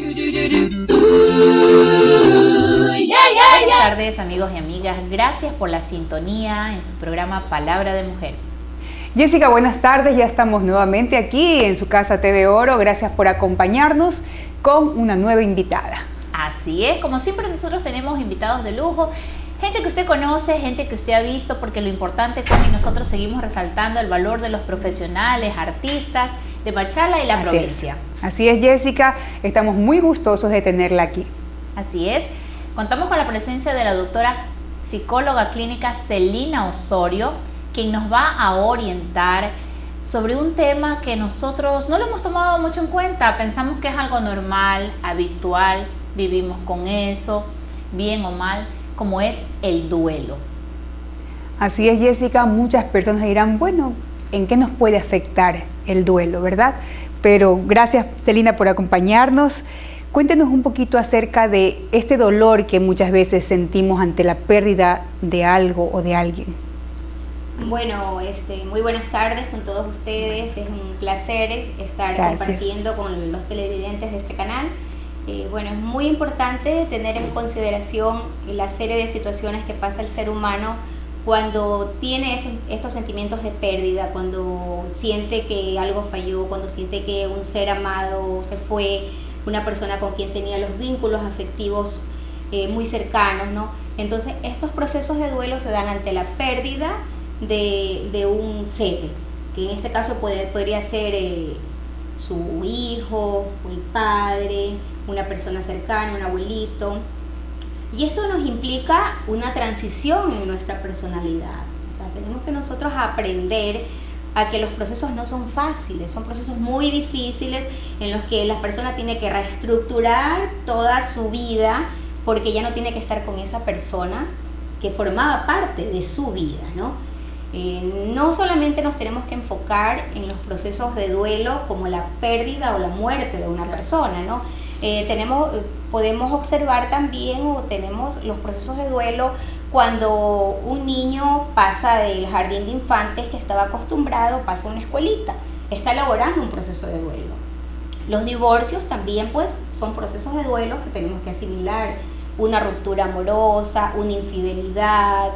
Buenas tardes, amigos y amigas. Gracias por la sintonía en su programa Palabra de Mujer. Jessica, buenas tardes. Ya estamos nuevamente aquí en su casa TV Oro. Gracias por acompañarnos con una nueva invitada. Así es, como siempre nosotros tenemos invitados de lujo, gente que usted conoce, gente que usted ha visto, porque lo importante, como nosotros seguimos resaltando el valor de los profesionales, artistas de Machala y la provincia. Así es, Jessica, estamos muy gustosos de tenerla aquí. Así es, contamos con la presencia de la doctora psicóloga clínica Celina Osorio, quien nos va a orientar sobre un tema que nosotros no lo hemos tomado mucho en cuenta. Pensamos que es algo normal, habitual, vivimos con eso, bien o mal, como es el duelo. Así es, Jessica, muchas personas dirán, bueno, ¿en qué nos puede afectar el duelo, verdad? Pero gracias, Celina, por acompañarnos. Cuéntenos un poquito acerca de este dolor que muchas veces sentimos ante la pérdida de algo o de alguien. Bueno, muy buenas tardes con todos ustedes. Es un placer estar compartiendo con los televidentes de este canal. Bueno, es muy importante tener en consideración la serie de situaciones que pasa el ser humano cuando tiene estos sentimientos de pérdida, cuando siente que algo falló, cuando siente que un ser amado se fue, una persona con quien tenía los vínculos afectivos muy cercanos, ¿no? Entonces, estos procesos de duelo se dan ante la pérdida de un ser, que en este caso podría ser su hijo, el padre, una persona cercana, un abuelito. Y esto nos implica una transición en nuestra personalidad. O sea, tenemos que nosotros aprender a que los procesos no son fáciles, son procesos muy difíciles en los que la persona tiene que reestructurar toda su vida porque ya no tiene que estar con esa persona que formaba parte de su vida, ¿no? No solamente nos tenemos que enfocar en los procesos de duelo como la pérdida o la muerte de una persona, ¿no? Podemos observar también o tenemos los procesos de duelo cuando un niño pasa del jardín de infantes que estaba acostumbrado, pasa a una escuelita, está elaborando un proceso de duelo. Los divorcios también pues son procesos de duelo que tenemos que asimilar, una ruptura amorosa, una infidelidad,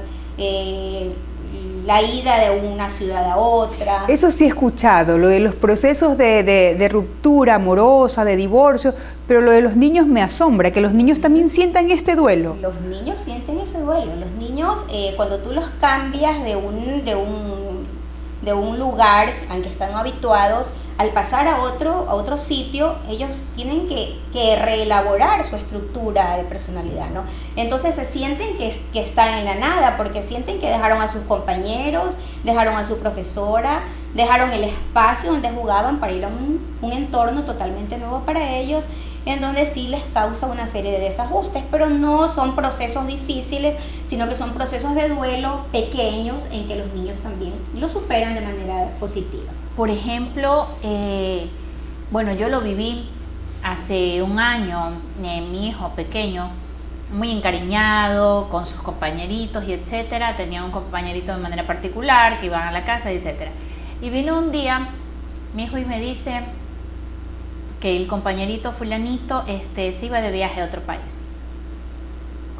la ida de una ciudad a otra. Eso sí he escuchado, lo de los procesos de ruptura amorosa, de divorcio, pero lo de los niños me asombra, que los niños también sientan este duelo. Los niños sienten ese duelo. Los niños, cuando tú los cambias de un lugar al que están habituados, al pasar a otro sitio, ellos tienen que reelaborar su estructura de personalidad, ¿no? Entonces se sienten que están en la nada, porque sienten que dejaron a sus compañeros, dejaron a su profesora, dejaron el espacio donde jugaban para ir a un entorno totalmente nuevo para ellos, en donde sí les causa una serie de desajustes, pero no son procesos difíciles, sino que son procesos de duelo pequeños en que los niños también lo superan de manera positiva. Por ejemplo, bueno, yo lo viví hace un año, mi hijo pequeño, muy encariñado con sus compañeritos y etcétera, tenía un compañerito de manera particular que iban a la casa y etcétera. Y vino un día mi hijo y me dice que el compañerito fulanito se iba de viaje a otro país.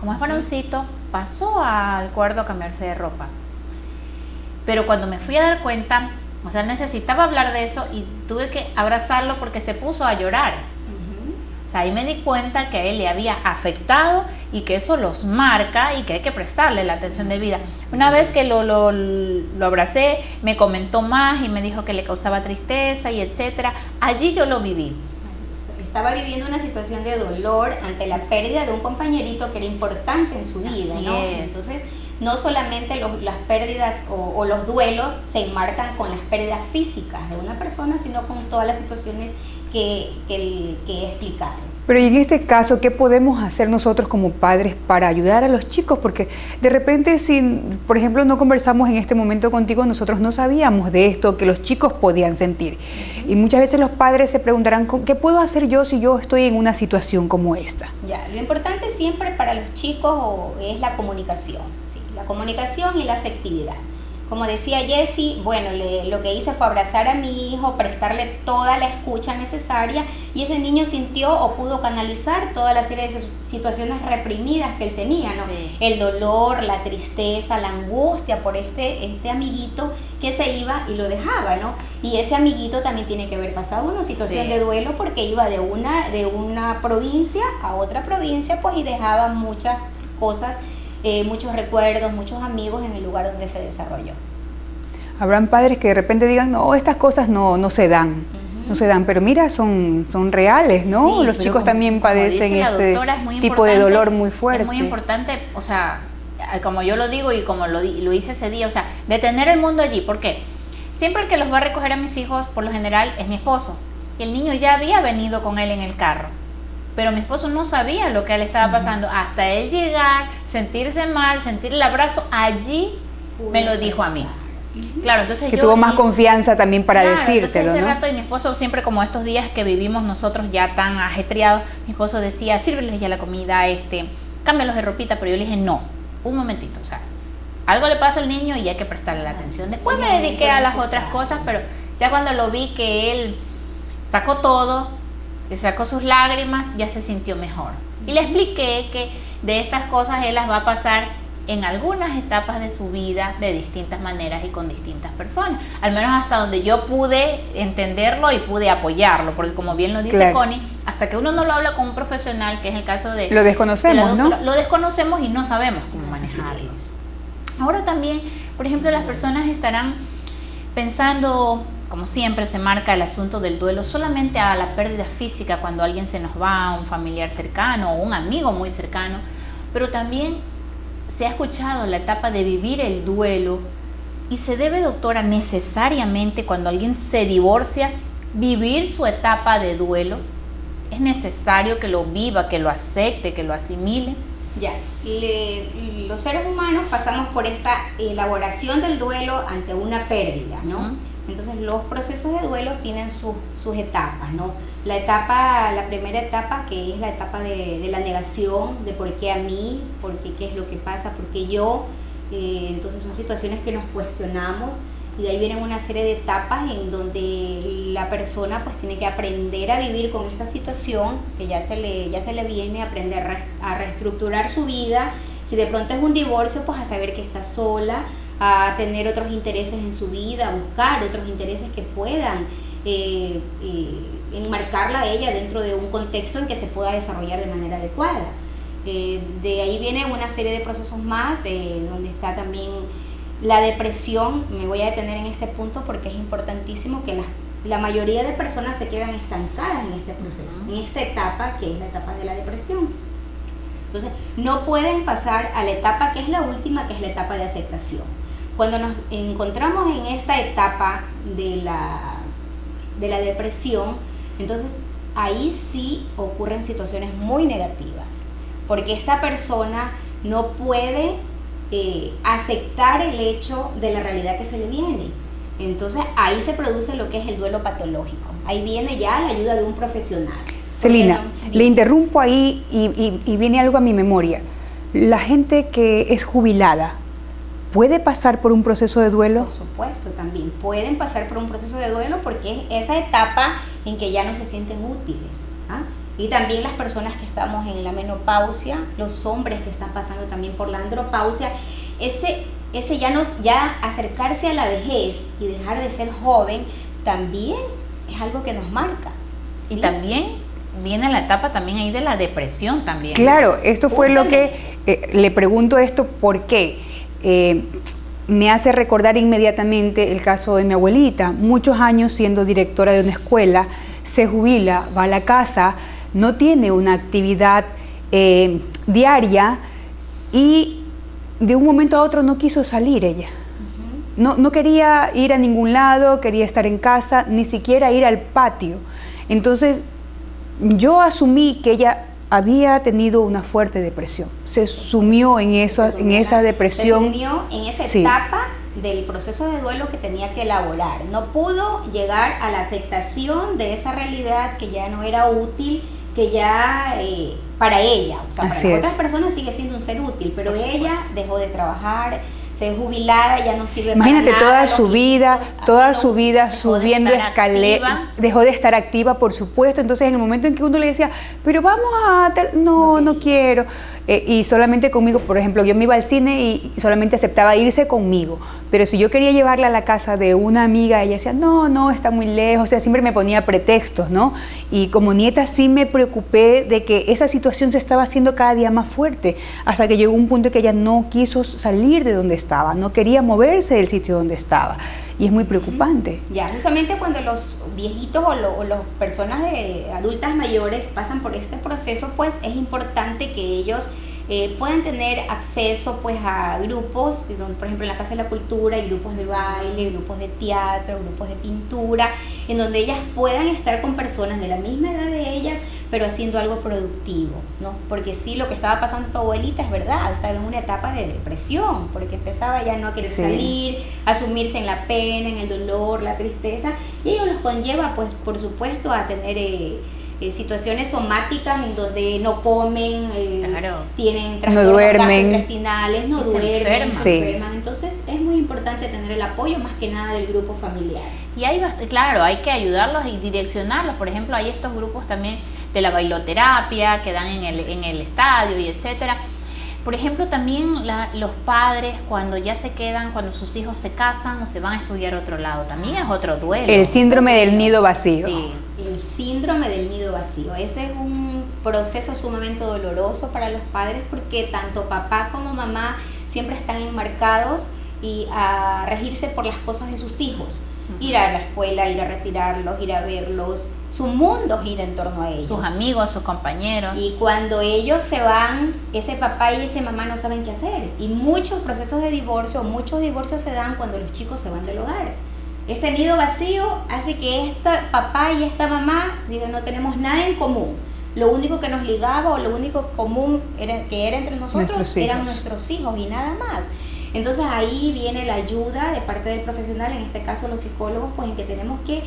Como es varoncito, pasó al cuarto a cambiarse de ropa. Pero cuando me fui a dar cuenta, o sea, necesitaba hablar de eso y tuve que abrazarlo porque se puso a llorar. O sea, ahí me di cuenta que a él le había afectado y que eso los marca y que hay que prestarle la atención debida. Una vez que lo abracé, me comentó más y me dijo que le causaba tristeza y etcétera. Allí yo lo viví. Estaba viviendo una situación de dolor ante la pérdida de un compañerito que era importante en su vida, Así ¿no? es. Entonces, no solamente las pérdidas o los duelos se enmarcan con las pérdidas físicas de una persona, sino con todas las situaciones que he explicado. Pero y en este caso, ¿qué podemos hacer nosotros como padres para ayudar a los chicos? Porque de repente, si, por ejemplo, no conversamos en este momento contigo, nosotros no sabíamos de esto que los chicos podían sentir. Y muchas veces los padres se preguntarán, ¿qué puedo hacer yo si yo estoy en una situación como esta? Ya, lo importante siempre para los chicos es la comunicación, ¿sí? La comunicación y la afectividad. Como decía Jessie, bueno, lo que hice fue abrazar a mi hijo, prestarle toda la escucha necesaria, y ese niño sintió o pudo canalizar toda la serie de situaciones reprimidas que él tenía, ¿no? Sí. El dolor, la tristeza, la angustia por este amiguito que se iba y lo dejaba, ¿no? Y ese amiguito también tiene que haber pasado una situación Sí. de duelo, porque iba de una provincia a otra provincia, pues, y dejaba muchas cosas, muchos recuerdos, muchos amigos en el lugar donde se desarrolló. Habrán padres que de repente digan, no, estas cosas no se dan, no se dan, pero mira, son reales, ¿no? Sí, Los pero chicos también como padecen dice la este doctora, es muy tipo de importante, dolor muy fuerte. Es muy importante, o sea, como yo lo digo y como lo hice ese día, o sea, detener el mundo allí. ¿Por qué? Siempre el que los va a recoger a mis hijos, por lo general, es mi esposo. Y el niño ya había venido con él en el carro, pero mi esposo no sabía lo que a él estaba pasando. Hasta él llegar, sentirse mal, sentir el abrazo, allí me lo dijo a mí. Claro, entonces que tuvo más confianza también para decírtelo, entonces ese ¿no? rato, y mi esposo siempre, como estos días que vivimos nosotros ya tan ajetreados, mi esposo decía, sírveles ya la comida, cámbialos de ropita, pero yo le dije, no, un momentito, o sea, algo le pasa al niño y hay que prestarle la atención. Después me dediqué a las otras cosas, pero ya cuando lo vi que él sacó todo, sacó sus lágrimas, ya se sintió mejor. Y le expliqué que de estas cosas él las va a pasar en algunas etapas de su vida de distintas maneras y con distintas personas, al menos hasta donde yo pude entenderlo y pude apoyarlo, porque como bien lo dice Claro. Connie, hasta que uno no lo habla con un profesional, que es el caso de... Lo desconocemos, de la doctora, ¿no? Lo desconocemos y no sabemos cómo manejarlo. Ahora también, por ejemplo, las personas estarán pensando, como siempre se marca el asunto del duelo, solamente a la pérdida física cuando alguien se nos va, un familiar cercano o un amigo muy cercano, pero también se ha escuchado la etapa de vivir el duelo, y se debe, doctora, necesariamente cuando alguien se divorcia vivir su etapa de duelo. Es necesario que lo viva, que lo acepte, que lo asimile. Ya, los seres humanos pasamos por esta elaboración del duelo ante una pérdida, ¿no? Ujú. Entonces los procesos de duelo tienen sus etapas, ¿no? La primera etapa, que es la etapa de la negación, de por qué a mí, por qué es lo que pasa, por qué yo. Entonces son situaciones que nos cuestionamos, y de ahí vienen una serie de etapas en donde la persona pues tiene que aprender a vivir con esta situación que ya se le viene, aprender a reestructurar su vida. Si de pronto es un divorcio, pues a saber que está sola, a tener otros intereses en su vida, a buscar otros intereses que puedan enmarcarla a ella dentro de un contexto en que se pueda desarrollar de manera adecuada. De ahí viene una serie de procesos más, donde está también la depresión. Me voy a detener en este punto porque es importantísimo que la mayoría de personas se quedan estancadas en este proceso, en esta etapa que es la etapa de la depresión. Entonces, no pueden pasar a la etapa que es la última, que es la etapa de aceptación. Cuando nos encontramos en esta etapa de la depresión, entonces ahí sí ocurren situaciones muy negativas, porque esta persona no puede aceptar el hecho de la realidad que se le viene. Entonces ahí se produce lo que es el duelo patológico. Ahí viene ya la ayuda de un profesional. Celina, le interrumpo ahí y viene algo a mi memoria. La gente que es jubilada, ¿puede pasar por un proceso de duelo? Por supuesto, también pueden pasar por un proceso de duelo, porque es esa etapa en que ya no se sienten útiles, ¿ah? Y también las personas que estamos en la menopausia, los hombres que están pasando también por la andropausia, ese ya acercarse a la vejez y dejar de ser joven también es algo que nos marca, ¿sí? Y también viene la etapa también ahí de la depresión también. Claro, esto fue lo que le pregunto esto porque me hace recordar inmediatamente el caso de mi abuelita. Muchos años siendo directora de una escuela, se jubila, va a la casa, no tiene una actividad diaria, y de un momento a otro no quiso salir ella. No quería ir a ningún lado, quería estar en casa, ni siquiera ir al patio. Entonces yo asumí que ella había tenido una fuerte depresión, se sumió en esa depresión. Se sumió en esa Sí. etapa del proceso de duelo que tenía que elaborar. No pudo llegar a la aceptación de esa realidad que ya no era útil, que ya para ella, o sea, para Así las es. otras personas sigue siendo un ser útil, pero ella dejó de trabajar, jubilada, ya no sirve Imagínate para nada. toda su vida subiendo escaleras, dejó de estar activa, por supuesto. Entonces, en el momento en que uno le decía, pero vamos a... No quiero. Y solamente conmigo, por ejemplo, yo me iba al cine y solamente aceptaba irse conmigo. Pero si yo quería llevarla a la casa de una amiga, ella decía, no, está muy lejos. O sea, siempre me ponía pretextos, ¿no? Y como nieta sí me preocupé de que esa situación se estaba haciendo cada día más fuerte, hasta que llegó un punto en que ella no quiso salir de donde estaba, no quería moverse del sitio donde estaba. Y es muy preocupante. Ya, justamente cuando los viejitos o las personas adultas mayores pasan por este proceso, pues es importante que ellos puedan tener acceso pues a grupos, donde, por ejemplo en la Casa de la Cultura hay grupos de baile, grupos de teatro, grupos de pintura, en donde ellas puedan estar con personas de la misma edad de ellas, pero haciendo algo productivo, ¿no? Porque sí, lo que estaba pasando tu abuelita es verdad, estaba en una etapa de depresión, porque empezaba ya no a querer salir, a sumirse en la pena, en el dolor, la tristeza, y ello los conlleva, pues, por supuesto, a tener situaciones somáticas en donde no comen, tienen trastornos gastrointestinales, no duermen, se enferman. Entonces, es muy importante tener el apoyo, más que nada, del grupo familiar. Y hay que ayudarlos y direccionarlos. Por ejemplo, hay estos grupos también de la bailoterapia que dan en el estadio y etcétera. Por ejemplo, también los padres cuando sus hijos se casan o se van a estudiar a otro lado, también es otro duelo. El síndrome del nido vacío. Sí, el síndrome del nido vacío. Ese es un proceso sumamente doloroso para los padres, porque tanto papá como mamá siempre están enmarcados y a regirse por las cosas de sus hijos. Ir a la escuela, ir a retirarlos, ir a verlos, su mundo gira en torno a ellos. Sus amigos, sus compañeros. Y cuando ellos se van, ese papá y esa mamá no saben qué hacer. Y muchos procesos de divorcio, muchos divorcios se dan cuando los chicos se van del hogar. Este nido vacío hace que este papá y esta mamá digan, no tenemos nada en común. Lo único que nos ligaba o lo único común que era entre nosotros eran nuestros hijos y nada más. Entonces ahí viene la ayuda de parte del profesional, en este caso los psicólogos, pues en que tenemos que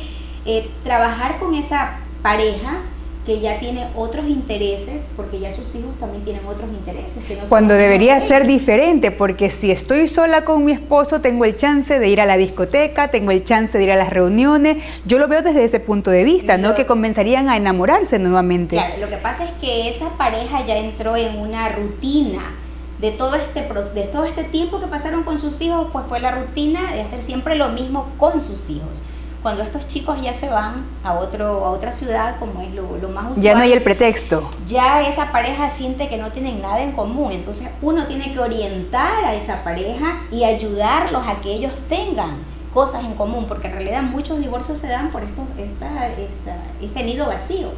trabajar con esa pareja que ya tiene otros intereses, porque ya sus hijos también tienen otros intereses. Que no Cuando debería ser diferente, porque si estoy sola con mi esposo, tengo el chance de ir a la discoteca, tengo el chance de ir a las reuniones. Yo lo veo desde ese punto de vista, ¿no? Que comenzarían a enamorarse nuevamente. Claro, lo que pasa es que esa pareja ya entró en una rutina de todo este tiempo que pasaron con sus hijos, pues fue la rutina de hacer siempre lo mismo con sus hijos. Cuando estos chicos ya se van a otra ciudad, como es lo más usual, ya no hay el pretexto. Ya esa pareja siente que no tienen nada en común. Entonces uno tiene que orientar a esa pareja y ayudarlos a que ellos tengan cosas en común, porque en realidad muchos divorcios se dan por este nido vacío.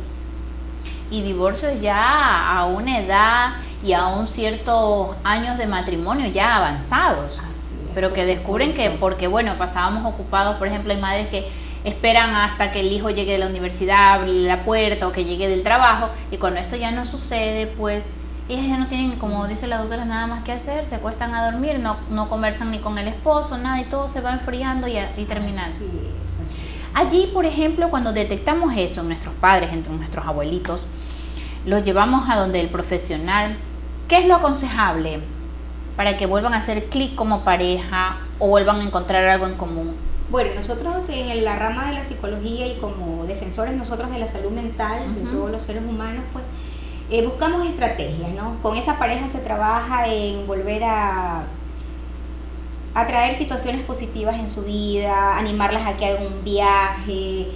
Y divorcios ya a una edad y a un ciertos años de matrimonio ya avanzados. Pero que descubren que, porque bueno, pasábamos ocupados, por ejemplo, hay madres que esperan hasta que el hijo llegue de la universidad, abrir la puerta o que llegue del trabajo, y cuando esto ya no sucede, pues ellas ya no tienen, como dice la doctora, nada más que hacer, se acuestan a dormir, no conversan ni con el esposo, nada, y todo se va enfriando y terminando. Allí, por ejemplo, cuando detectamos eso en nuestros padres, en nuestros abuelitos, los llevamos a donde el profesional. ¿Qué es lo aconsejable para que vuelvan a hacer clic como pareja o vuelvan a encontrar algo en común? Bueno, nosotros en la rama de la psicología y como defensores nosotros de la salud mental de todos los seres humanos, pues buscamos estrategias, ¿no? Con esa pareja se trabaja en volver a traer situaciones positivas en su vida, animarlas a que hagan un viaje,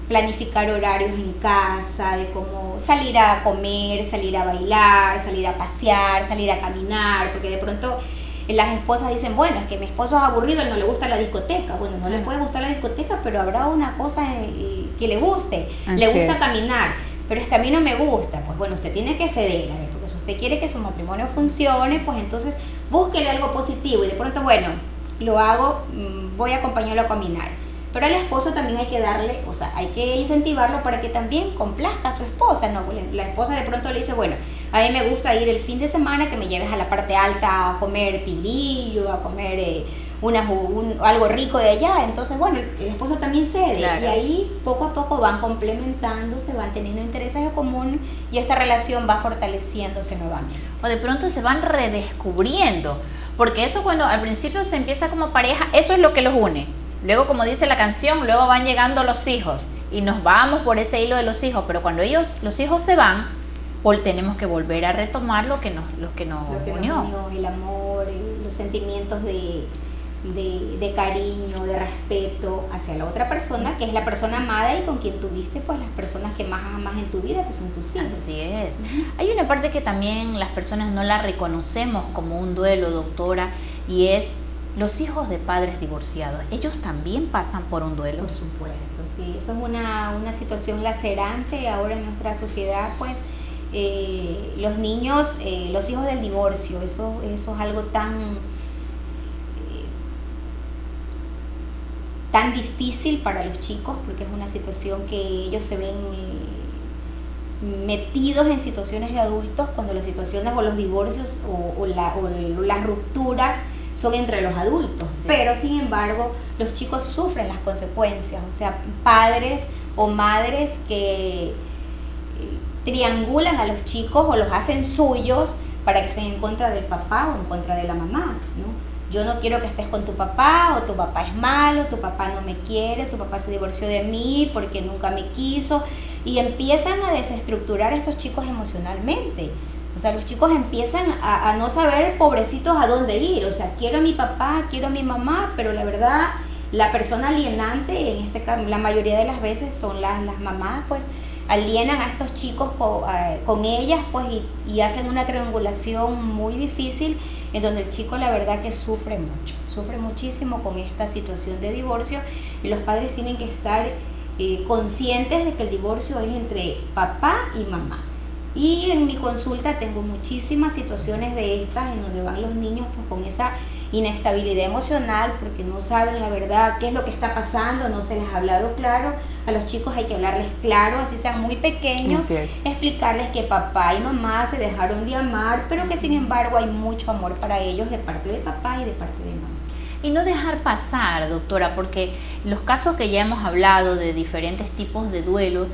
planificar horarios en casa, de cómo salir a comer, salir a bailar, salir a pasear, salir a caminar, porque de pronto las esposas dicen, bueno, es que mi esposo es aburrido, él no le gusta la discoteca. Bueno, no le puede gustar la discoteca, pero habrá una cosa que le guste. Le gusta caminar, pero es que a mí no me gusta. Pues bueno, usted tiene que ceder, porque si usted quiere que su matrimonio funcione, pues entonces búsquele algo positivo. Y de pronto, bueno, lo hago, voy a acompañarlo a caminar. Pero al esposo también hay que darle, o sea, hay que incentivarlo para que también complazca a su esposa, ¿no? La esposa de pronto le dice, bueno, a mí me gusta ir el fin de semana, que me lleves a la parte alta a comer tigrillo, a comer algo rico de allá. Entonces, bueno, el esposo también cede. Claro. Y ahí poco a poco van complementándose, van teniendo intereses en común y esta relación va fortaleciéndose nuevamente. O de pronto se van redescubriendo. Porque eso cuando al principio se empieza como pareja, eso es lo que los une. Luego, como dice la canción, luego van llegando los hijos y nos vamos por ese hilo de los hijos, pero cuando los hijos se van, tenemos que volver a retomar lo que nos unió. El amor, los sentimientos de cariño, de respeto hacia la otra persona, que es la persona amada y con quien tuviste pues las personas que más amas en tu vida, que son tus hijos. Así es. Hay una parte que también las personas no la reconocemos como un duelo, doctora, y es los hijos de padres divorciados. Ellos también pasan por un duelo. Por supuesto, sí. Eso es una situación lacerante ahora en nuestra sociedad, pues los niños, los hijos del divorcio, eso es algo tan difícil para los chicos, porque es una situación que ellos se ven metidos en situaciones de adultos cuando las situaciones o los divorcios o las rupturas son entre los adultos, sí. Pero sin embargo los chicos sufren las consecuencias, o sea, padres o madres que triangulan a los chicos o los hacen suyos para que estén en contra del papá o en contra de la mamá, ¿no? Yo no quiero que estés con tu papá, o tu papá es malo, tu papá no me quiere, tu papá se divorció de mí porque nunca me quiso, y empiezan a desestructurar a estos chicos emocionalmente. O sea, los chicos empiezan a no saber, pobrecitos, a dónde ir. O sea, quiero a mi papá, quiero a mi mamá, pero la verdad, la persona alienante, en este caso, la mayoría de las veces son las mamás, pues alienan a estos chicos con ellas, pues, y hacen una triangulación muy difícil, en donde el chico la verdad que sufre mucho, sufre muchísimo con esta situación de divorcio, y los padres tienen que estar conscientes de que el divorcio es entre papá y mamá. Y en mi consulta tengo muchísimas situaciones de estas en donde van los niños pues con esa inestabilidad emocional porque no saben la verdad qué es lo que está pasando, no se les ha hablado claro. A los chicos hay que hablarles claro, así sean muy pequeños, explicarles que papá y mamá se dejaron de amar, pero que sin embargo hay mucho amor para ellos de parte de papá y de parte de mamá. Y no dejar pasar, doctora, porque los casos que ya hemos hablado de diferentes tipos de duelo,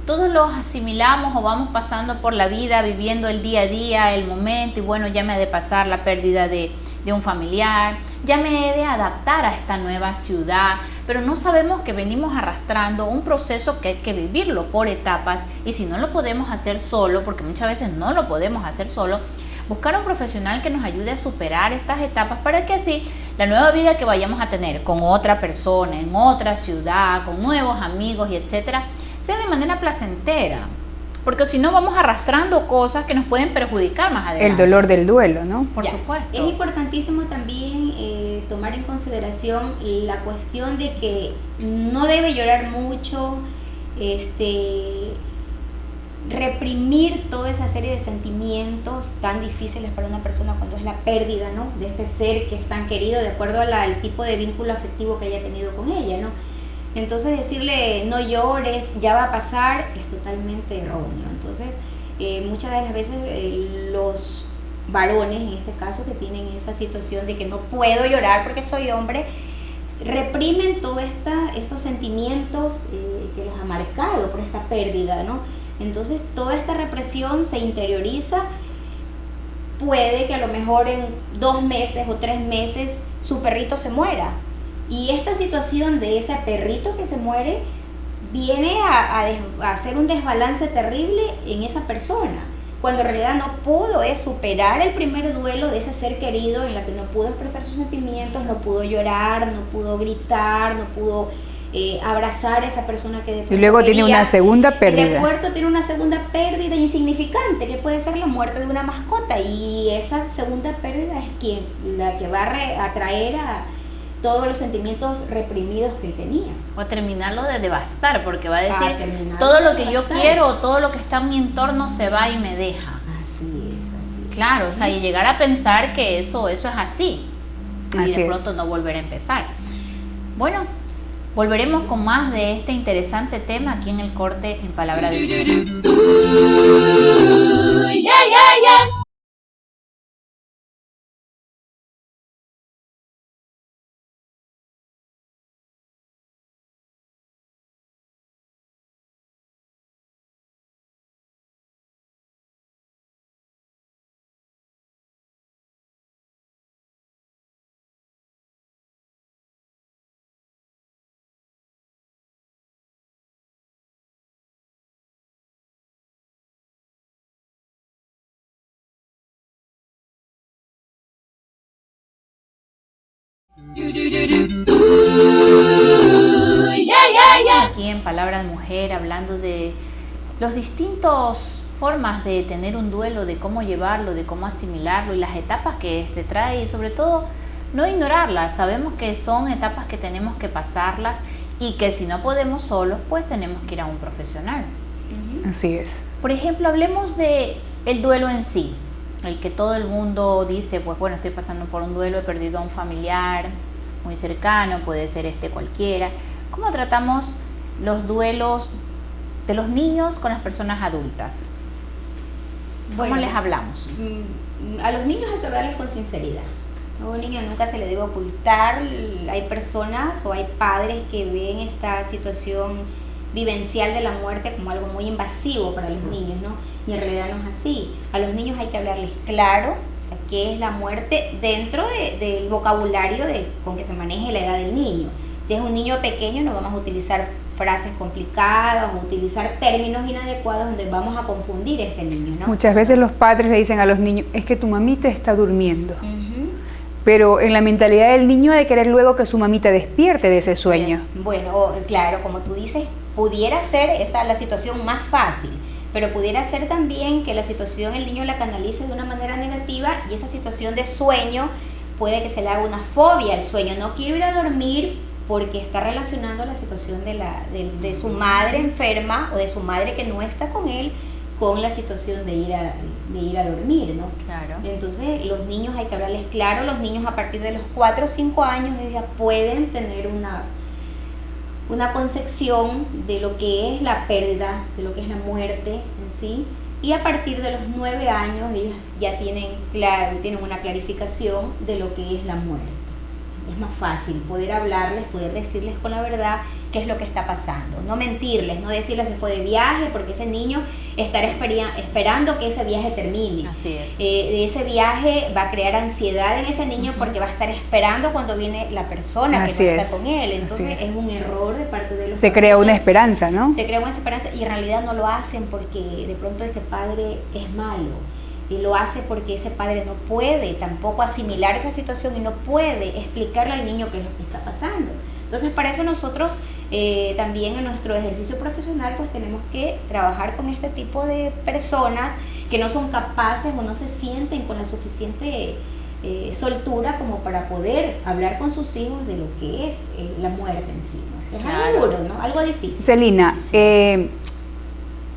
todos los asimilamos o vamos pasando por la vida, viviendo el día a día, el momento, y bueno, ya me ha de pasar la pérdida de un familiar, ya me he de adaptar a esta nueva ciudad, pero no sabemos que venimos arrastrando un proceso que hay que vivirlo por etapas, y si no lo podemos hacer solo, porque muchas veces no lo podemos hacer solo, buscar a un profesional que nos ayude a superar estas etapas para que así la nueva vida que vayamos a tener con otra persona, en otra ciudad, con nuevos amigos y etcétera, sea de manera placentera, porque si no vamos arrastrando cosas que nos pueden perjudicar más adelante. El dolor del duelo, ¿no? Por supuesto. Es importantísimo también tomar en consideración la cuestión de que no debe llorar mucho, reprimir toda esa serie de sentimientos tan difíciles para una persona cuando es la pérdida, ¿no?, de este ser que es tan querido de acuerdo al tipo de vínculo afectivo que haya tenido con ella, ¿no? Entonces decirle no llores, ya va a pasar, es totalmente erróneo. Entonces muchas de las veces los varones, en este caso, que tienen esa situación de que no puedo llorar porque soy hombre, reprimen todos estos sentimientos que los ha marcado por esta pérdida, ¿no? Entonces toda esta represión se interioriza, puede que a lo mejor en 2 meses o 3 meses su perrito se muera. Y esta situación de ese perrito que se muere viene a hacer un desbalance terrible en esa persona, cuando en realidad no pudo superar el primer duelo de ese ser querido, en la que no pudo expresar sus sentimientos, no pudo llorar, no pudo gritar, no pudo abrazar a esa persona que de y luego quería. Tiene una segunda pérdida. De puerto tiene una segunda pérdida insignificante, que puede ser la muerte de una mascota, y esa segunda pérdida es la que va a traer a todos los sentimientos reprimidos que él tenía. O terminarlo de devastar, porque va a decir todo lo que yo quiero o todo lo que está en mi entorno se va y me deja. Así es. Claro, o sea, y llegar a pensar que eso es así. Y de pronto es. no volver a empezar. Bueno, volveremos con más de este interesante tema aquí en el corte en Palabra de Vida. Aquí en Palabra de Mujer, hablando de los distintos formas de tener un duelo, de cómo llevarlo, de cómo asimilarlo y las etapas que este trae, y sobre todo no ignorarlas. Sabemos que son etapas que tenemos que pasarlas y que si no podemos solos, pues tenemos que ir a un profesional. Así es. Por ejemplo, hablemos de el duelo en sí, el que todo el mundo dice, pues bueno, estoy pasando por un duelo, he perdido a un familiar muy cercano, puede ser cualquiera. ¿Cómo tratamos los duelos de los niños con las personas adultas? ¿Cómo les hablamos? A los niños hay que hablarles con sinceridad. A un niño nunca se le debe ocultar. Hay personas o hay padres que ven esta situación vivencial de la muerte como algo muy invasivo para los niños, ¿no? Y en realidad no es así. A los niños hay que hablarles claro, o sea, qué es la muerte dentro del vocabulario con que se maneje la edad del niño. Si es un niño pequeño, no vamos a utilizar frases complicadas o utilizar términos inadecuados donde vamos a confundir a este niño, ¿no? Muchas veces los padres le dicen a los niños, es que tu mamita está durmiendo. Pero en la mentalidad del niño de querer luego que su mamita despierte de ese sueño. Bueno, claro, como tú dices, pudiera ser esa la situación más fácil, pero pudiera ser también que la situación el niño la canalice de una manera negativa y esa situación de sueño puede que se le haga una fobia al sueño. No quiero ir a dormir porque está relacionando la situación de su madre enferma o de su madre que no está con él con la situación de ir a dormir, ¿no? Claro. Entonces, los niños hay que hablarles claro. Los niños a partir de los 4 o 5 años ellos ya pueden tener una concepción de lo que es la pérdida, de lo que es la muerte en sí. Y a partir de los 9 años ellos ya tienen una clarificación de lo que es la muerte. Es más fácil poder hablarles, poder decirles con la verdad qué es lo que está pasando. No mentirles, no decirles se fue de viaje, porque ese niño estará esperando que ese viaje termine. Así es. Ese viaje va a crear ansiedad en ese niño porque va a estar esperando cuando viene la persona Así que no es. está con él. Entonces es un error de parte de los Se crea una esperanza, ¿no? Se crea una esperanza y en realidad no lo hacen porque de pronto ese padre es malo. Y lo hace porque ese padre no puede tampoco asimilar esa situación y no puede explicarle al niño qué es lo que está pasando. Entonces, para eso nosotros también en nuestro ejercicio profesional pues tenemos que trabajar con este tipo de personas que no son capaces o no se sienten con la suficiente soltura como para poder hablar con sus hijos de lo que es la muerte en sí, ¿no? Es algo duro, ¿no? Algo difícil. Celina,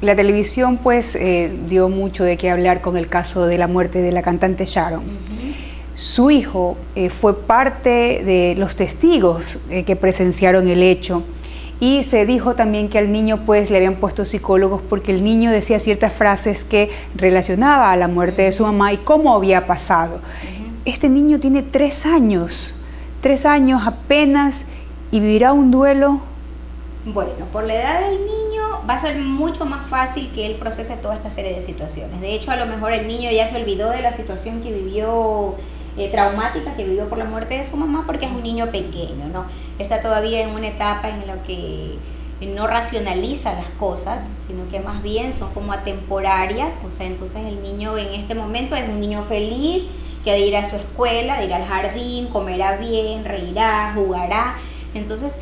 la televisión pues dio mucho de qué hablar con el caso de la muerte de la cantante Sharon. Su hijo fue parte de los testigos que presenciaron el hecho y se dijo también que al niño pues le habían puesto psicólogos porque el niño decía ciertas frases que relacionaba a la muerte de su mamá y cómo había pasado. Este niño tiene 3 años apenas y vivirá un duelo. Bueno, por la edad del niño va a ser mucho más fácil que él procese toda esta serie de situaciones. De hecho, a lo mejor el niño ya se olvidó de la situación que vivió traumática, que vivió por la muerte de su mamá, porque es un niño pequeño, ¿no? Está todavía en una etapa en la que no racionaliza las cosas, sino que más bien son como atemporarias. O sea, entonces el niño en este momento es un niño feliz, que de ir a su escuela, de ir al jardín, comerá bien, reirá, jugará. Entonces,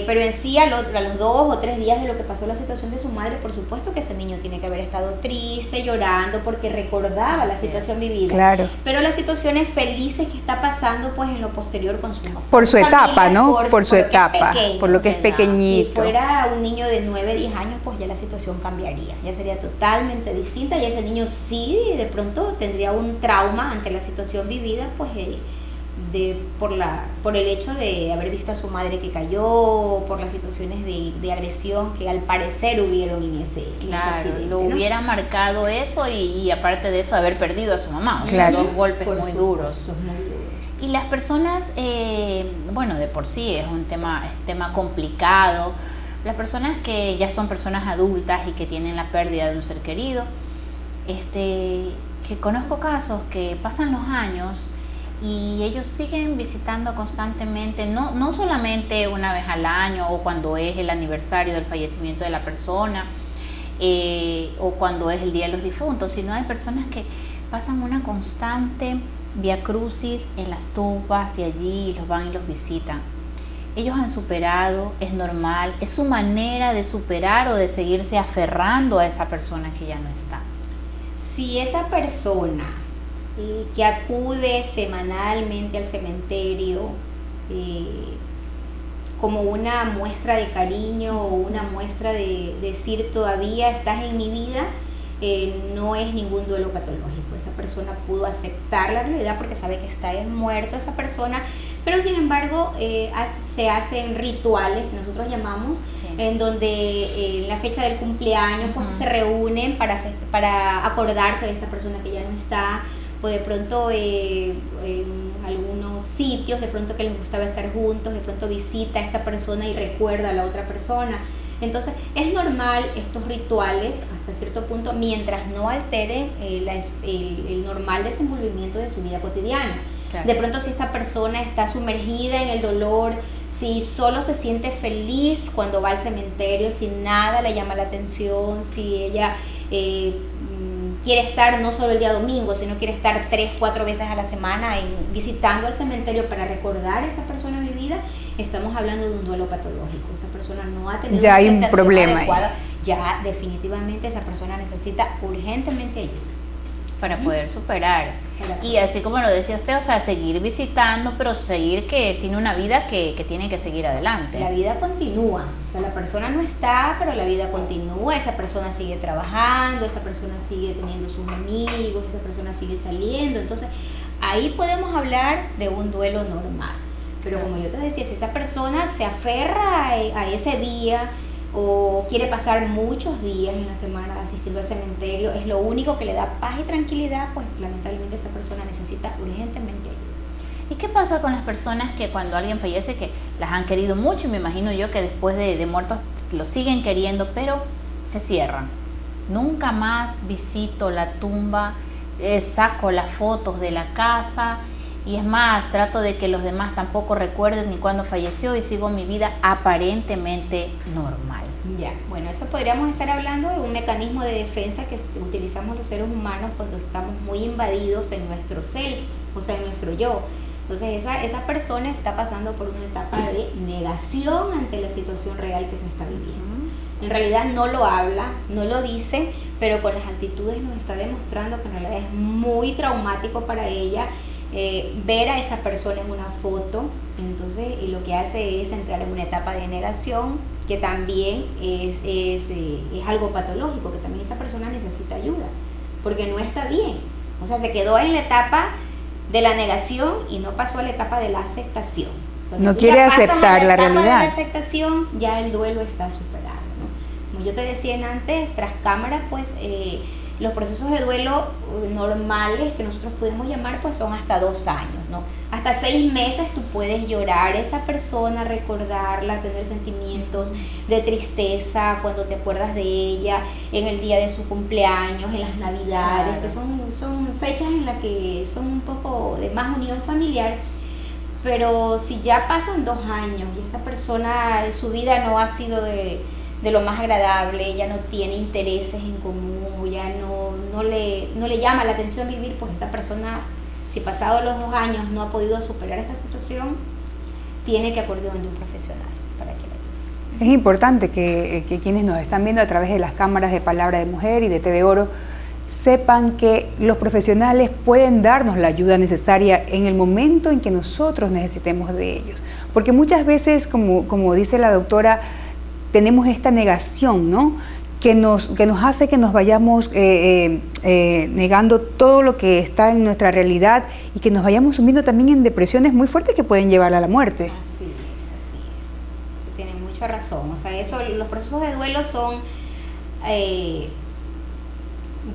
pero en sí a los 2 o 3 días de lo que pasó la situación de su madre, por supuesto que ese niño tiene que haber estado triste, llorando, porque recordaba la situación vivida. Claro. Pero las situaciones felices que está pasando pues en lo posterior con su mamá. Por su etapa, ¿no? Por su etapa, pequeño, por lo que es pequeñito. Si fuera un niño de 9, 10 años, pues ya la situación cambiaría, ya sería totalmente distinta y ese niño sí de pronto tendría un trauma ante la situación vivida, pues por el hecho de haber visto a su madre que cayó, por las situaciones de agresión que al parecer hubieron en ese accidente, lo ¿no? hubiera marcado eso y aparte de eso haber perdido a su mamá, o claro. sea, 2 golpes Por muy supuesto, duros. muy duros. Y las personas, bueno, de por sí es un tema complicado. Las personas que ya son personas adultas y que tienen la pérdida de un ser querido, que conozco casos que pasan los años y ellos siguen visitando constantemente, no solamente una vez al año o cuando es el aniversario del fallecimiento de la persona o cuando es el Día de los Difuntos, sino hay personas que pasan una constante Vía Crucis en las tumbas y allí los van y los visitan. Ellos han superado, es normal, es su manera de superar o de seguirse aferrando a esa persona que ya no está. Si esa persona que acude semanalmente al cementerio como una muestra de cariño o una muestra de decir todavía estás en mi vida, no es ningún duelo patológico. Esa persona pudo aceptar la realidad porque sabe que está muerto esa persona, pero sin embargo se hacen rituales que nosotros llamamos, sí, en donde en la fecha del cumpleaños pues, se reúnen para acordarse de esta persona que ya no está, o de pronto en algunos sitios de pronto que les gustaba estar juntos, de pronto visita a esta persona y recuerda a la otra persona. Entonces es normal estos rituales hasta cierto punto mientras no alteren el normal desenvolvimiento de su vida cotidiana. Claro. De pronto si esta persona está sumergida en el dolor, si solo se siente feliz cuando va al cementerio, si nada le llama la atención, si ella quiere estar no solo el día domingo, sino quiere estar 3-4 veces a la semana visitando el cementerio para recordar a esa persona vivida, estamos hablando de un duelo patológico. Esa persona no ha tenido ya hay un problema adecuada, ya definitivamente esa persona necesita urgentemente ayuda para poder superar. Y así como lo decía usted, o sea, seguir visitando, pero seguir que tiene una vida que tiene que seguir adelante. La vida continúa, o sea, la persona no está, pero la vida continúa, esa persona sigue trabajando, esa persona sigue teniendo sus amigos, esa persona sigue saliendo, entonces ahí podemos hablar de un duelo normal. Pero como yo te decía, si esa persona se aferra a ese día o quiere pasar muchos días en la semana asistiendo al cementerio, es lo único que le da paz y tranquilidad, pues lamentablemente esa persona necesita urgentemente ayuda. ¿Y qué pasa con las personas que cuando alguien fallece, que las han querido mucho, y me imagino yo que después de muertos lo siguen queriendo, pero se cierran? Nunca más visito la tumba, saco las fotos de la casa, y es más, trato de que los demás tampoco recuerden ni cuándo falleció y sigo mi vida aparentemente normal. Ya, bueno, eso podríamos estar hablando de un mecanismo de defensa que utilizamos los seres humanos cuando estamos muy invadidos en nuestro self, o sea, en nuestro yo. Entonces esa persona está pasando por una etapa de negación ante la situación real que se está viviendo. En realidad no lo habla, no lo dice, pero con las actitudes nos está demostrando que en realidad es muy traumático para ella ver a esa persona en una foto. Entonces lo que hace es entrar en una etapa de negación que también es algo patológico, que también esa persona necesita ayuda porque no está bien, o sea, se quedó en la etapa de la negación y no pasó a la etapa de la aceptación. Cuando no quiere aceptar la realidad. De la aceptación, ya el duelo está superado, ¿no? Como yo te decía antes, tras cámara, pues los procesos de duelo normales que nosotros podemos llamar pues son hasta 2 años, ¿no? Hasta 6 meses tú puedes llorar a esa persona, recordarla, tener sentimientos de tristeza cuando te acuerdas de ella, en el día de su cumpleaños, en las navidades, claro, que son fechas en las que son un poco de más unión familiar. Pero si ya pasan 2 años y esta persona, su vida no ha sido de lo más agradable, ya no tiene intereses en común, ya no le llama la atención vivir, pues esta persona, si pasados los 2 años no ha podido superar esta situación, tiene que acudir de un profesional para que le ayude. Es importante que quienes nos están viendo a través de las cámaras de Palabra de Mujer y de TV Oro sepan que los profesionales pueden darnos la ayuda necesaria en el momento en que nosotros necesitemos de ellos. Porque muchas veces, como dice la doctora, tenemos esta negación, ¿no? Que nos hace que nos vayamos negando todo lo que está en nuestra realidad y que nos vayamos sumiendo también en depresiones muy fuertes que pueden llevar a la muerte. Así es. Eso tiene mucha razón. O sea, los procesos de duelo son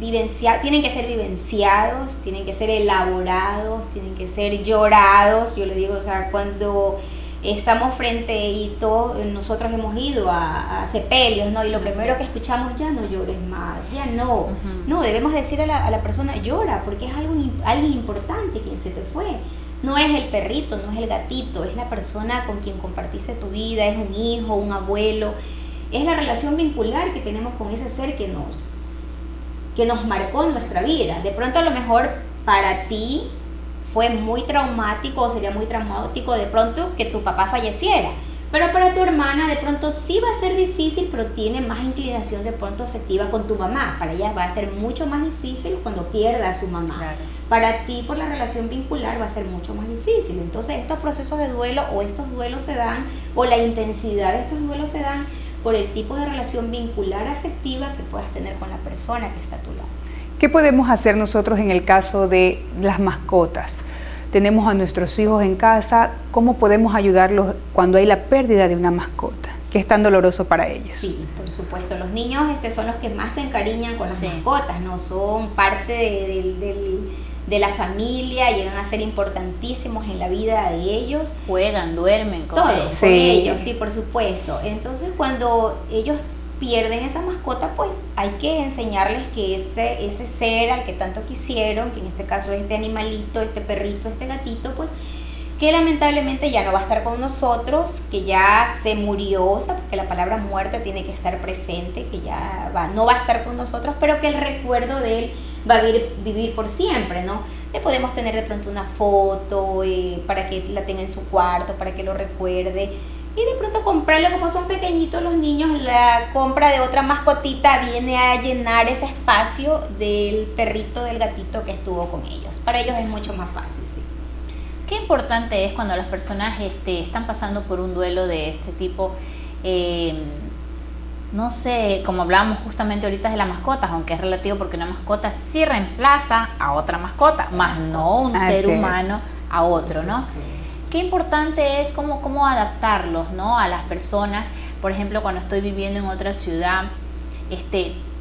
tienen que ser vivenciados, tienen que ser elaborados, tienen que ser llorados. Yo le digo, o sea, cuando estamos frente y todos nosotros hemos ido a sepelios, ¿no? Y lo primero que escuchamos, ya no llores más, ya no. No, debemos decir a la persona, llora, porque es alguien importante quien se te fue. No es el perrito, no es el gatito, es la persona con quien compartiste tu vida, es un hijo, un abuelo, es la relación vincular que tenemos con ese ser que nos marcó nuestra vida. De pronto a lo mejor para ti fue muy traumático o sería muy traumático de pronto que tu papá falleciera. Pero para tu hermana de pronto sí va a ser difícil, pero tiene más inclinación de pronto afectiva con tu mamá. Para ella va a ser mucho más difícil cuando pierda a su mamá. Claro. Para ti, por la relación vincular, va a ser mucho más difícil. Entonces, estos procesos de duelo o estos duelos se dan, o la intensidad de estos duelos se dan por el tipo de relación vincular afectiva que puedas tener con la persona que está a tu lado. ¿Qué podemos hacer nosotros en el caso de las mascotas? Tenemos a nuestros hijos en casa, ¿cómo podemos ayudarlos cuando hay la pérdida de una mascota, que es tan doloroso para ellos? Sí, por supuesto. Los niños son los que más se encariñan con las mascotas, ¿no? Son parte de la familia, llegan a ser importantísimos en la vida de ellos. Juegan, duermen con ellos. Con ellos, sí, por supuesto. Entonces, cuando ellos pierden esa mascota, pues hay que enseñarles que ese ser al que tanto quisieron, que en este caso es este animalito, este perrito, este gatito, pues que lamentablemente ya no va a estar con nosotros, que ya se murió, o sea, porque la palabra muerte tiene que estar presente, que ya no va a estar con nosotros, pero que el recuerdo de él va a vivir por siempre, ¿no? Le podemos tener de pronto una foto para que la tenga en su cuarto, para que lo recuerde. Y de pronto comprarle, como son pequeñitos los niños, la compra de otra mascotita viene a llenar ese espacio del perrito, del gatito que estuvo con ellos. Para ellos es mucho más fácil, sí. Qué importante es cuando las personas están pasando por un duelo de este tipo, no sé, como hablábamos justamente ahorita de las mascotas, aunque es relativo porque una mascota sí reemplaza a otra mascota, más no un ser humano a otro, ¿no? Qué importante es cómo adaptarlos, ¿no? A las personas. Por ejemplo, cuando estoy viviendo en otra ciudad,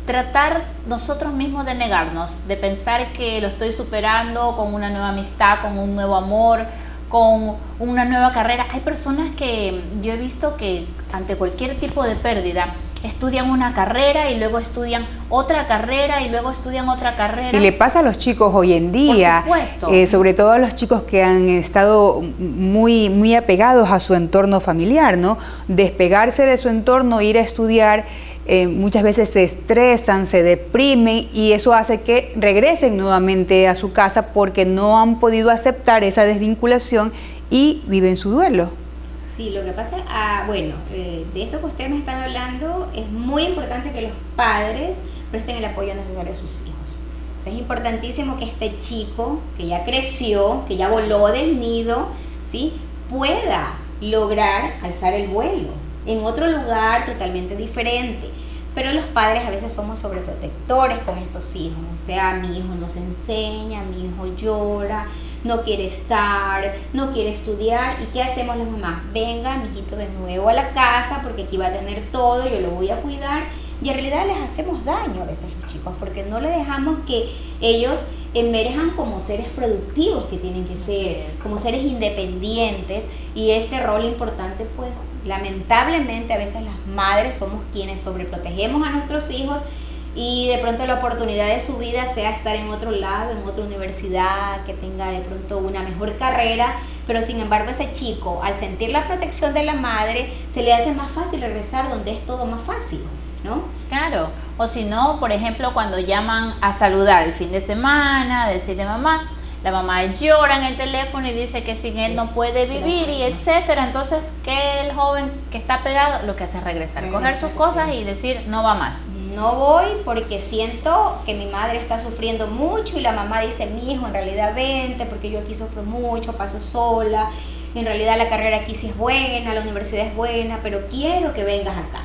tratar nosotros mismos de negarnos, de pensar que lo estoy superando con una nueva amistad, con un nuevo amor, con una nueva carrera. Hay personas que yo he visto que ante cualquier tipo de pérdida estudian una carrera y luego estudian otra carrera y luego estudian otra carrera. Y le pasa a los chicos hoy en día, sobre todo a los chicos que han estado muy apegados a su entorno familiar, ¿no? Despegarse de su entorno, ir a estudiar, muchas veces se estresan, se deprimen y eso hace que regresen nuevamente a su casa porque no han podido aceptar esa desvinculación y viven su duelo. Sí, lo que pasa, de esto que ustedes me están hablando, es muy importante que los padres presten el apoyo necesario a sus hijos. O sea, es importantísimo que este chico, que ya creció, que ya voló del nido, ¿sí?, pueda lograr alzar el vuelo en otro lugar totalmente diferente. Pero los padres a veces somos sobreprotectores con estos hijos. O sea, mi hijo no se enseña, mi hijo llora, no quiere estar, no quiere estudiar. ¿Y qué hacemos las mamás? Venga, mijito, de nuevo a la casa porque aquí va a tener todo, yo lo voy a cuidar. Y en realidad les hacemos daño a veces a los chicos porque no les dejamos que ellos emerjan como seres productivos que tienen que ser, como seres independientes. Y este rol importante, pues lamentablemente a veces las madres somos quienes sobreprotegemos a nuestros hijos y de pronto la oportunidad de su vida sea estar en otro lado, en otra universidad, que tenga de pronto una mejor carrera, pero sin embargo ese chico, al sentir la protección de la madre, se le hace más fácil regresar donde es todo más fácil, ¿no? Claro, o si no, por ejemplo, cuando llaman a saludar el fin de semana, decirle mamá, la mamá llora en el teléfono y dice que sin él no puede vivir y etcétera. Entonces, que el joven que está pegado lo que hace es regresar, coger sus cosas y decir no va más. No voy porque siento que mi madre está sufriendo mucho y la mamá dice, mi hijo, en realidad vente porque yo aquí sufro mucho, paso sola, en realidad la carrera aquí sí es buena, la universidad es buena, pero quiero que vengas acá.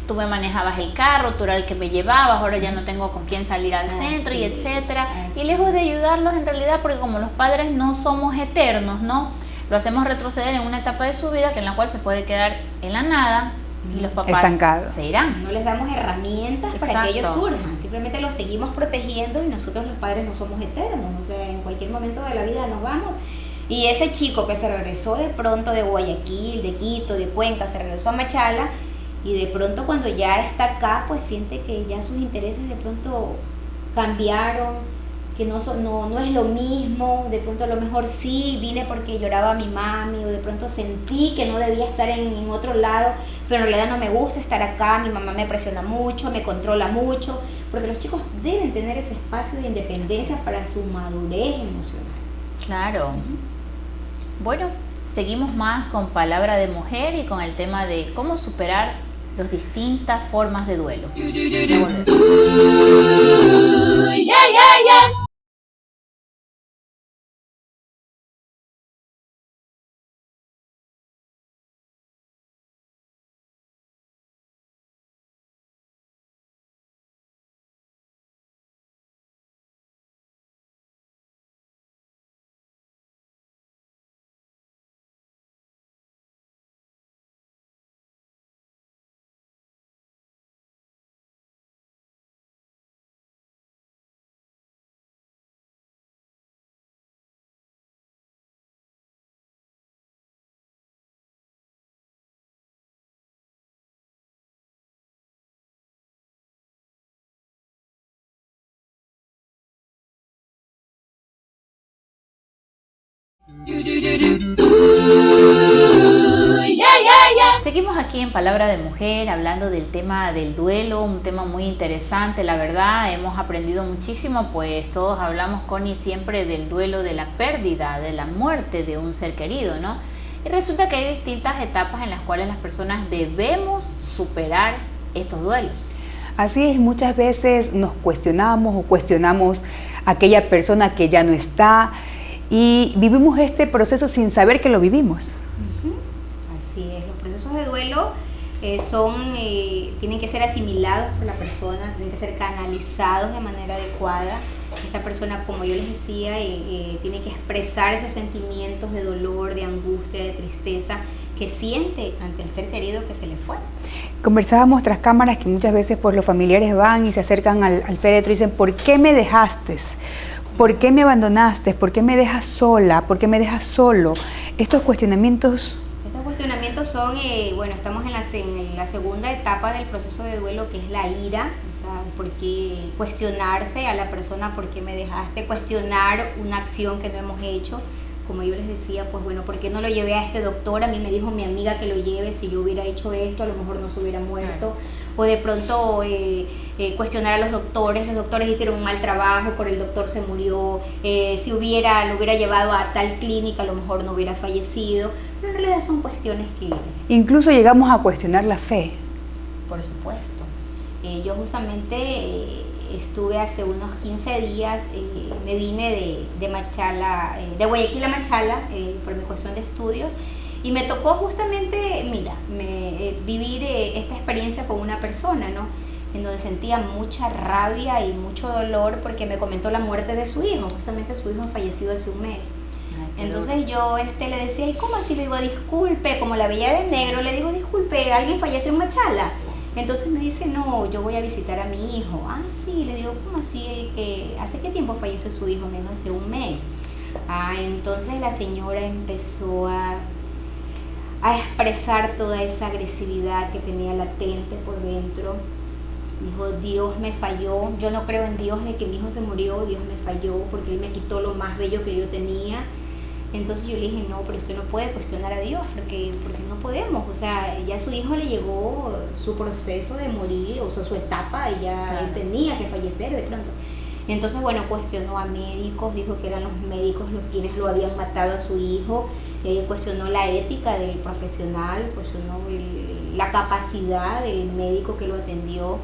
Tú me manejabas el carro, tú eras el que me llevabas, ahora ya no tengo con quién salir al centro y etcétera. Y lejos de ayudarlos en realidad, porque como los padres no somos eternos, ¿no? Lo hacemos retroceder en una etapa de su vida que en la cual se puede quedar en la nada y los papás estancados. Se irán. No les damos herramientas para que ellos surjan, simplemente los seguimos protegiendo y nosotros los padres no somos eternos, o sea, en cualquier momento de la vida nos vamos. Y ese chico que se regresó de pronto de Guayaquil, de Quito, de Cuenca, se regresó a Machala, y de pronto cuando ya está acá, pues siente que ya sus intereses de pronto cambiaron, que no es lo mismo. De pronto a lo mejor sí, vine porque lloraba mi mami, o de pronto sentí que no debía estar en otro lado, pero en realidad no me gusta estar acá, mi mamá me presiona mucho, me controla mucho, porque los chicos deben tener ese espacio de independencia para su madurez emocional. Claro. Bueno, seguimos más con Palabra de Mujer y con el tema de cómo superar las distintas formas de duelo. Ya volvemos. Seguimos aquí en Palabra de Mujer hablando del tema del duelo, un tema muy interesante, la verdad, hemos aprendido muchísimo, pues todos hablamos, Connie, siempre del duelo, de la pérdida, de la muerte de un ser querido, ¿no? Y resulta que hay distintas etapas en las cuales las personas debemos superar estos duelos. Así es, muchas veces nos cuestionamos o cuestionamos a aquella persona que ya no está y vivimos este proceso sin saber que lo vivimos. Así es, los procesos de duelo tienen que ser asimilados por la persona, tienen que ser canalizados de manera adecuada. Esta persona, como yo les decía, tiene que expresar esos sentimientos de dolor, de angustia, de tristeza que siente ante el ser querido que se le fue. Conversábamos tras cámaras que muchas veces pues, los familiares van y se acercan al féretro y dicen, ¿por qué me dejaste? ¿Por qué me abandonaste? ¿Por qué me dejas sola? ¿Por qué me dejas solo? Estos cuestionamientos son, estamos en la segunda etapa del proceso de duelo, que es la ira, o sea, porque cuestionarse a la persona, ¿por qué me dejaste? Cuestionar una acción que no hemos hecho, como yo les decía, pues bueno, ¿por qué no lo llevé a este doctor? A mí me dijo mi amiga que lo lleve, si yo hubiera hecho esto, a lo mejor no se hubiera muerto. O de pronto cuestionar a los doctores hicieron un mal trabajo, por el doctor se murió, si lo hubiera llevado a tal clínica, a lo mejor no hubiera fallecido. Pero en realidad son cuestiones que... Incluso llegamos a cuestionar la fe. Por supuesto. Yo justamente estuve hace unos 15 días, me vine de Machala, de Guayaquil a Machala, por mi cuestión de estudios, y me tocó justamente, vivir esta experiencia con una persona, ¿no? En donde sentía mucha rabia y mucho dolor porque me comentó la muerte de su hijo, justamente su hijo fallecido hace un mes. Entonces yo le decía, ¿y cómo así? Le digo, disculpe, como la veía de negro, le digo, disculpe, alguien falleció en Machala. Entonces me dice, no, yo voy a visitar a mi hijo. Ah, sí, le digo, ¿cómo así? ¿Hace qué tiempo falleció su hijo? Me dijo, hace un mes. Ah, entonces la señora empezó a expresar toda esa agresividad que tenía latente por dentro. Dijo, Dios me falló, yo no creo en Dios de que mi hijo se murió, Dios me falló porque Él me quitó lo más bello que yo tenía. Entonces yo le dije, no, pero usted no puede cuestionar a Dios porque no podemos, o sea, ya a su hijo le llegó su proceso de morir, o sea, su etapa, y ya claro, él tenía que fallecer de pronto. Entonces, bueno, cuestionó a médicos, dijo que eran los médicos los quienes lo habían matado a su hijo, cuestionó la ética del profesional, cuestionó la capacidad del médico que lo atendió,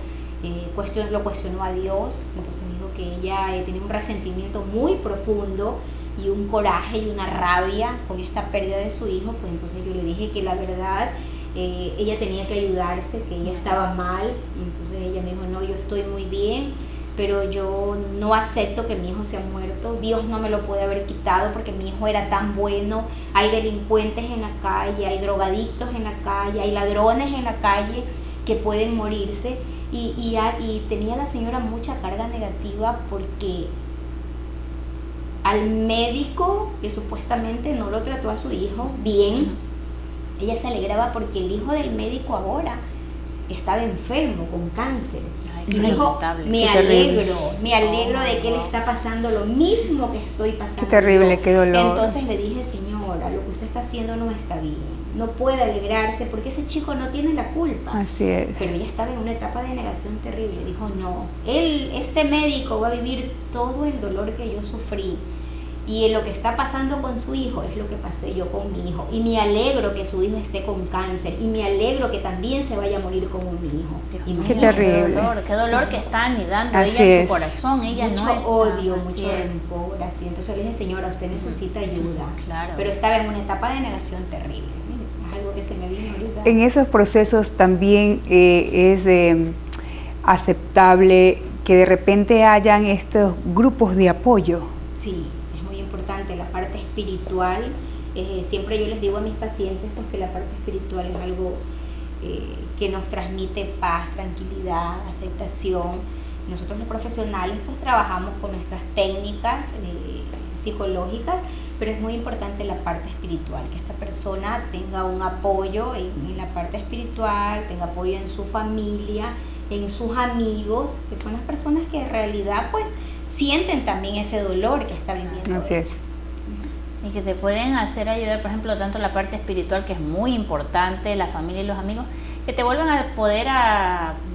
lo cuestionó a Dios. Entonces dijo que ella tenía un resentimiento muy profundo y un coraje y una rabia con esta pérdida de su hijo. Pues entonces yo le dije que la verdad ella tenía que ayudarse, que ella estaba mal. Entonces ella me dijo, no, yo estoy muy bien, pero yo no acepto que mi hijo se ha muerto, Dios no me lo puede haber quitado porque mi hijo era tan bueno, hay delincuentes en la calle, hay drogadictos en la calle, hay ladrones en la calle que pueden morirse, y tenía la señora mucha carga negativa porque al médico que supuestamente no lo trató a su hijo bien, ella se alegraba porque el hijo del médico ahora estaba enfermo con cáncer. Y dijo, me alegro de que él está pasando lo mismo que estoy pasando. Qué terrible, qué dolor. Entonces le dije, señora, lo que usted está haciendo no está bien. No puede alegrarse porque ese chico no tiene la culpa. Así es. Pero ella estaba en una etapa de negación terrible. Dijo, no, este médico va a vivir todo el dolor que yo sufrí. y lo que está pasando con su hijo es lo que pasé yo con mi hijo, y me alegro que su hijo esté con cáncer, y me alegro que también se vaya a morir como mi hijo. Qué terrible. Qué dolor que está anidando Así ella en es. su corazón, ella mucho no está, odio, así mucho es. rencor, así. Entonces le dije, señora, usted necesita ayuda. Claro. Pero estaba en una etapa de negación terrible. Mire, es algo que se me vino ahorita. En esos procesos también es aceptable que de repente hayan estos grupos de apoyo. Sí, es muy importante la parte espiritual. Siempre yo les digo a mis pacientes pues, que la parte espiritual es algo que nos transmite paz, tranquilidad, aceptación. Nosotros los profesionales pues trabajamos con nuestras técnicas psicológicas, pero es muy importante la parte espiritual, que esta persona tenga un apoyo en la parte espiritual, tenga apoyo en su familia, en sus amigos, que son las personas que en realidad pues sienten también ese dolor que está viviendo. Así es. Y que te pueden hacer ayudar, por ejemplo, tanto la parte espiritual, que es muy importante, la familia y los amigos, que te vuelvan a poder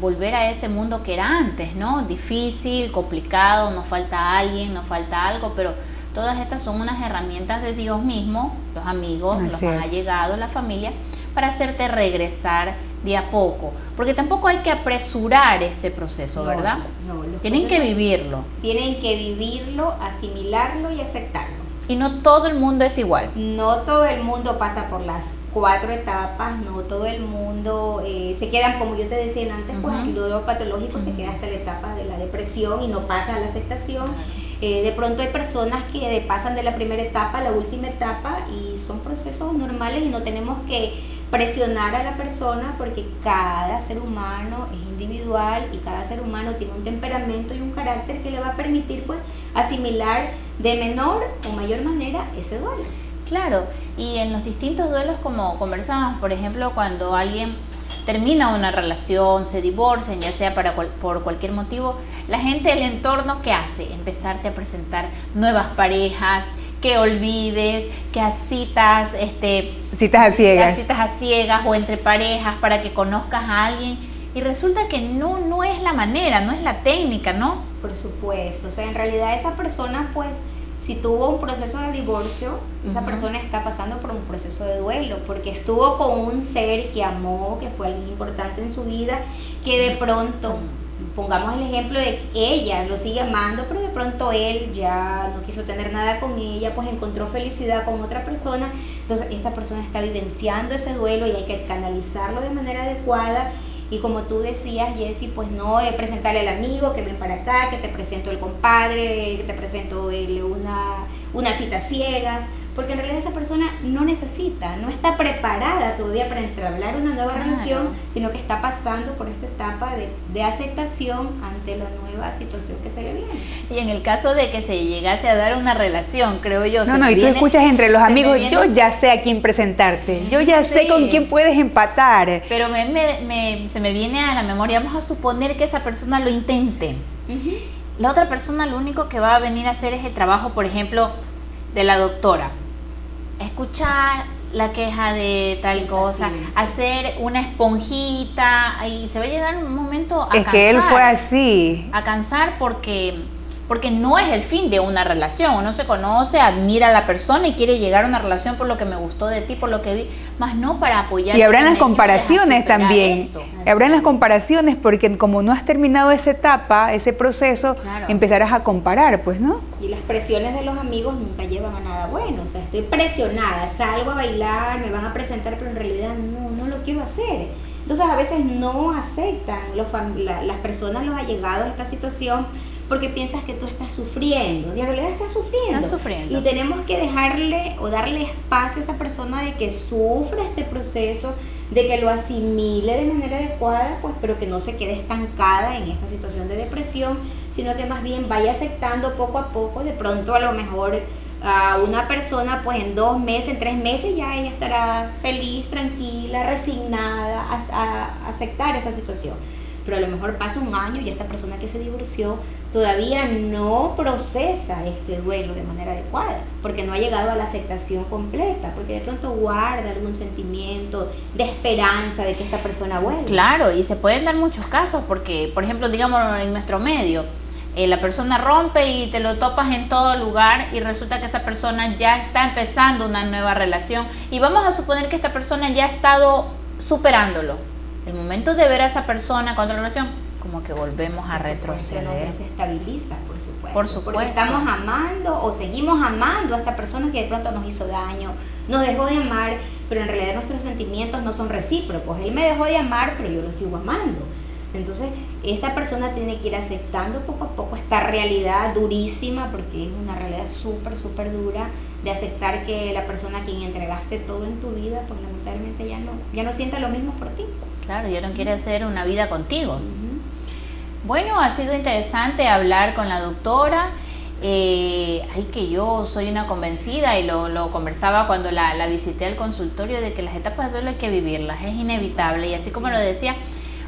volver a ese mundo que era antes, ¿no? Difícil, complicado, nos falta alguien, nos falta algo, pero todas estas son unas herramientas de Dios mismo, los amigos, los más allegados, la familia, para hacerte regresar de a poco, porque tampoco hay que apresurar este proceso, ¿verdad? No, tienen que vivirlo. Tienen que vivirlo, asimilarlo y aceptarlo. Y no todo el mundo es igual. No todo el mundo pasa por las 4 etapas, no todo el mundo se quedan, como yo te decía antes, pues el dolor patológico se queda hasta la etapa de la depresión y no pasa a la aceptación. De pronto hay personas que pasan de la primera etapa a la última etapa y son procesos normales y no tenemos que presionar a la persona porque cada ser humano es individual y cada ser humano tiene un temperamento y un carácter que le va a permitir pues asimilar de menor o mayor manera ese duelo. Claro, y en los distintos duelos, como conversamos, por ejemplo, cuando alguien termina una relación, se divorcian, ya sea por cualquier motivo, la gente del entorno, ¿qué hace? Empezarte a presentar nuevas parejas, que olvides, que a citas citas a ciegas o entre parejas para que conozcas a alguien, y resulta que no es la manera, no es la técnica, ¿no? Por supuesto, o sea, en realidad esa persona pues si tuvo un proceso de divorcio, esa persona está pasando por un proceso de duelo, porque estuvo con un ser que amó, que fue alguien importante en su vida, que de pronto, pongamos el ejemplo de que ella lo sigue amando, pero de pronto él ya no quiso tener nada con ella, pues encontró felicidad con otra persona. Entonces esta persona está vivenciando ese duelo y hay que canalizarlo de manera adecuada. Y como tú decías, Jessy, pues no presentarle al amigo que ven para acá, que te presento el compadre, que te presento una cita ciegas, porque en realidad esa persona no necesita, no está preparada todavía para entablar una nueva relación, sino que está pasando por esta etapa de aceptación ante la nueva situación que se le viene. Y en el caso de que se llegase a dar una relación, creo yo... y tú escuchas entre los amigos, yo ya sé a quién presentarte, yo ya sé con quién puedes empatar. Pero se me viene a la memoria, vamos a suponer que esa persona lo intente. La otra persona lo único que va a venir a hacer es el trabajo, por ejemplo, de la doctora. Escuchar la queja de tal cosa, hacer una esponjita, y se va a llegar un momento a cansar. Es que él fue así. A cansar porque no es el fin de una relación. Uno se conoce, admira a la persona y quiere llegar a una relación por lo que me gustó de ti, por lo que vi, más no para apoyar. Y habrán las comparaciones también. Habrán las comparaciones porque como no has terminado esa etapa, ese proceso, empezarás a comparar, pues, ¿no? Y las presiones de los amigos nunca llevan a nada bueno. O sea, estoy presionada, salgo a bailar, me van a presentar, pero en realidad no lo quiero hacer. Entonces a veces no aceptan las personas, los allegados a esta situación, porque piensas que tú estás sufriendo, y en realidad estás sufriendo. Y tenemos que darle espacio a esa persona de que sufra este proceso, de que lo asimile de manera adecuada, pues, pero que no se quede estancada en esta situación de depresión, sino que más bien vaya aceptando poco a poco. De pronto a lo mejor a una persona pues en 2 meses, en 3 meses ya ella estará feliz, tranquila, resignada a aceptar esta situación. Pero a lo mejor pasa un año y esta persona que se divorció todavía no procesa este duelo de manera adecuada, porque no ha llegado a la aceptación completa, porque de pronto guarda algún sentimiento de esperanza de que esta persona vuelva. Claro, y se pueden dar muchos casos, porque, por ejemplo, digamos en nuestro medio, la persona rompe y te lo topas en todo lugar y resulta que esa persona ya está empezando una nueva relación y vamos a suponer que esta persona ya ha estado superándolo. El momento de ver a esa persona con otra relación, como que volvemos a retroceder. No se estabiliza, por supuesto. Por supuesto. Porque estamos amando o seguimos amando a esta persona que de pronto nos hizo daño, nos dejó de amar, pero en realidad nuestros sentimientos no son recíprocos. Él me dejó de amar, pero yo lo sigo amando. Entonces, esta persona tiene que ir aceptando poco a poco esta realidad durísima, porque es una realidad súper, súper dura, de aceptar que la persona a quien entregaste todo en tu vida, pues lamentablemente ya no sienta lo mismo por ti. Claro, ya no quiere hacer una vida contigo. Bueno, ha sido interesante hablar con la doctora. Que yo soy una convencida y lo conversaba cuando la visité al consultorio, de que las etapas de duelo hay que vivirlas, es inevitable. Y así como lo decía,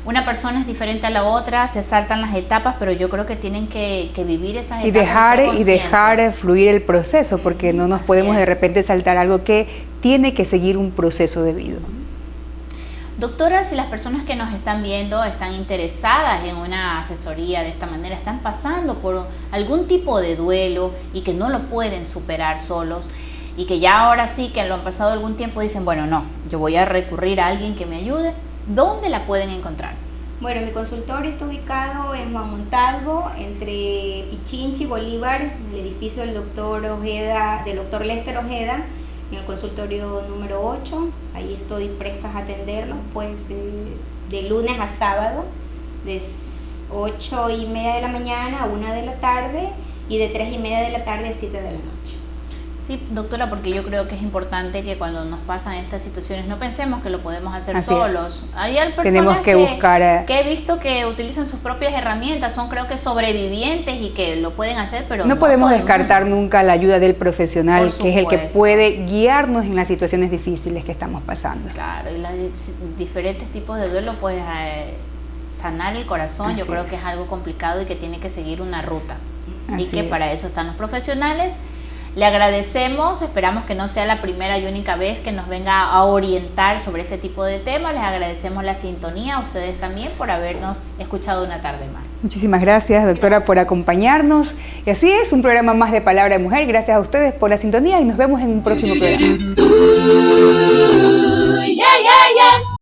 una persona es diferente a la otra, se saltan las etapas, pero yo creo que tienen que vivir esas etapas. Y dejar fluir el proceso, porque no nos podemos de repente saltar algo que tiene que seguir un proceso debido. Doctora, si las personas que nos están viendo están interesadas en una asesoría de esta manera, están pasando por algún tipo de duelo y que no lo pueden superar solos y que ya ahora sí que lo han pasado algún tiempo, dicen, bueno, no, yo voy a recurrir a alguien que me ayude, ¿dónde la pueden encontrar? Bueno, mi consultorio está ubicado en Juan Montalvo, entre Pichincha y Bolívar, en el edificio del doctor Lester Ojeda, en el consultorio número 8. Ahí estoy prestas a atenderlos, pues de lunes a sábado, de 8:30 de la mañana a 1 de la tarde y de 3:30 de la tarde a 7 de la noche. Sí, doctora, porque yo creo que es importante que cuando nos pasan estas situaciones no pensemos que lo podemos hacer solos. Hay personas tenemos que buscar, que he visto que utilizan sus propias herramientas, son creo que sobrevivientes y que lo pueden hacer, pero no podemos descartar nunca la ayuda del profesional, que es el que puede guiarnos en las situaciones difíciles que estamos pasando. Claro, y los diferentes tipos de duelo, pues sanar el corazón, yo creo que es algo complicado y que tiene que seguir una ruta. Y que para eso están los profesionales. Le agradecemos, esperamos que no sea la primera y única vez que nos venga a orientar sobre este tipo de temas. Les agradecemos la sintonía a ustedes también por habernos escuchado una tarde más. Muchísimas gracias, doctora, por acompañarnos. Y así es, un programa más de Palabra de Mujer. Gracias a ustedes por la sintonía y nos vemos en un próximo programa.